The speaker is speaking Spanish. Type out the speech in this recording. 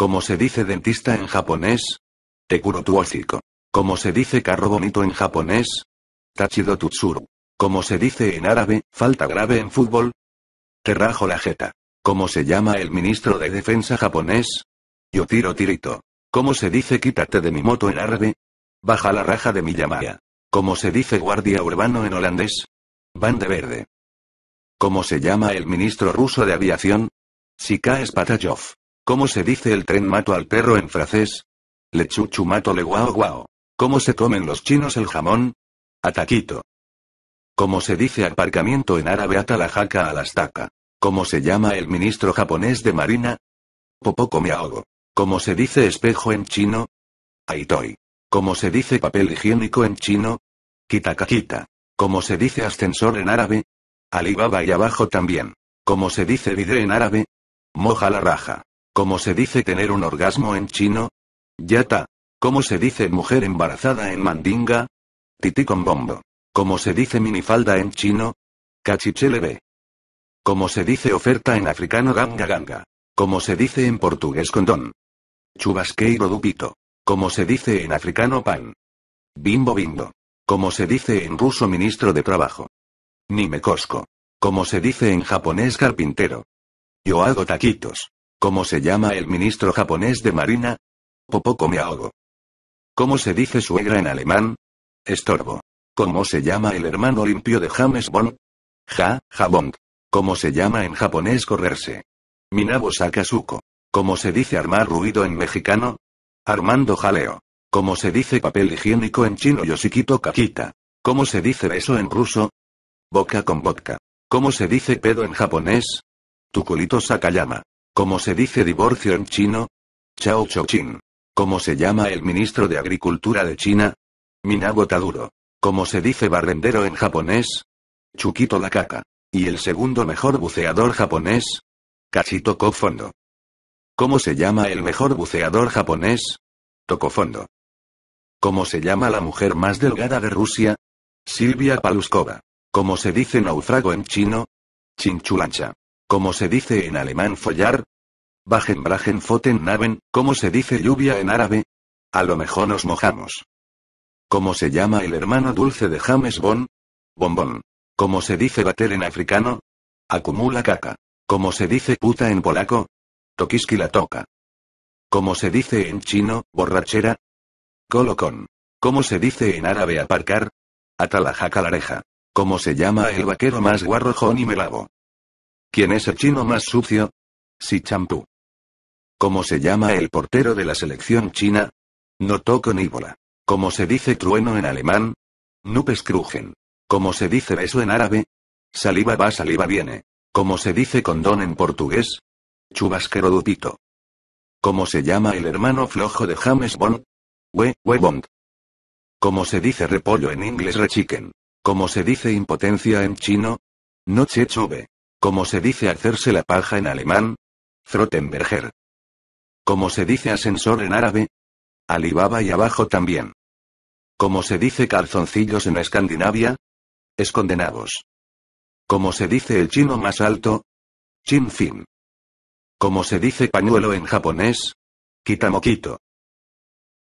¿Cómo se dice dentista en japonés? Te curo tu hocico. ¿Cómo se dice carro bonito en japonés? Tachido tutsuru. ¿Cómo se dice en árabe, falta grave en fútbol? Te rajo la jeta. ¿Cómo se llama el ministro de defensa japonés? Yo tiro tirito. ¿Cómo se dice quítate de mi moto en árabe? Baja la raja de mi Yamaya. ¿Cómo se dice guardia urbano en holandés? Van de verde. ¿Cómo se llama el ministro ruso de aviación? Sika Spatayov. ¿Cómo se dice el tren mato al perro en francés? Le chuchu mato le guao guao. ¿Cómo se comen los chinos el jamón? Ataquito. ¿Cómo se dice aparcamiento en árabe atalajaka alastaca? ¿Cómo se llama el ministro japonés de marina? Popoco me ahogo. ¿Cómo se dice espejo en chino? Aitoi. ¿Cómo se dice papel higiénico en chino? Kitakakita. ¿Cómo se dice ascensor en árabe? Alibaba y abajo también. ¿Cómo se dice bidé en árabe? Moja la raja. ¿Cómo se dice tener un orgasmo en chino? Yata. ¿Cómo se dice mujer embarazada en mandinga? Tití con bombo. ¿Cómo se dice minifalda en chino? Cachichelebe. ¿Cómo se dice oferta en africano ganga ganga? ¿Cómo se dice en portugués condón? Chubasqueiro dupito. ¿Cómo se dice en africano pan? Bimbo bimbo. ¿Cómo se dice en ruso ministro de trabajo? Nimekosco. ¿Cómo se dice en japonés carpintero? Yo hago taquitos. ¿Cómo se llama el ministro japonés de marina? Popoco me ahogo. ¿Cómo se dice suegra en alemán? Estorbo. ¿Cómo se llama el hermano limpio de James Bond? Bond. ¿Cómo se llama en japonés correrse? Minabo Sakazuko. ¿Cómo se dice armar ruido en mexicano? Armando jaleo. ¿Cómo se dice papel higiénico en chino? Yoshikito kakita. ¿Cómo se dice beso en ruso? Boca con vodka. ¿Cómo se dice pedo en japonés? Tukulito Sakayama. ¿Cómo se dice divorcio en chino? Chao Chochin. ¿Cómo se llama el ministro de Agricultura de China? Minabo Taduro. ¿Cómo se dice barrendero en japonés? Chukito la caca. ¿Y el segundo mejor buceador japonés? Kachito Kofondo. ¿Cómo se llama el mejor buceador japonés? Tokofondo. ¿Cómo se llama la mujer más delgada de Rusia? Silvia Paluskova. ¿Cómo se dice naufrago en chino? Chinchulancha. ¿Cómo se dice en alemán follar? Bajen bragen foten naven. ¿Cómo se dice lluvia en árabe? A lo mejor nos mojamos. ¿Cómo se llama el hermano dulce de James Bond? Bombón. ¿Cómo se dice bater en africano? Acumula caca. ¿Cómo se dice puta en polaco? Tokiski la toca. ¿Cómo se dice en chino, borrachera? Colocón. ¿Cómo se dice en árabe aparcar? Atalajaca lareja. ¿Cómo se llama el vaquero más guarro Johnny Melavo? ¿Quién es el chino más sucio? Si champú. ¿Cómo se llama el portero de la selección china? No toco ni bola. ¿Cómo se dice trueno en alemán? Nupeskrugen. ¿Cómo se dice beso en árabe? Saliva va, saliva viene. ¿Cómo se dice condón en portugués? Chubasquero dupito. ¿Cómo se llama el hermano flojo de James Bond? Bond. ¿Cómo se dice repollo en inglés rechicken? ¿Cómo se dice impotencia en chino? No chube. ¿Cómo se dice hacerse la paja en alemán? Frottenberger. ¿Cómo se dice ascensor en árabe? Alibaba y abajo también. ¿Cómo se dice calzoncillos en Escandinavia? Escondenados. ¿Cómo se dice el chino más alto? Chin fin. ¿Cómo se dice pañuelo en japonés? Kitamoquito.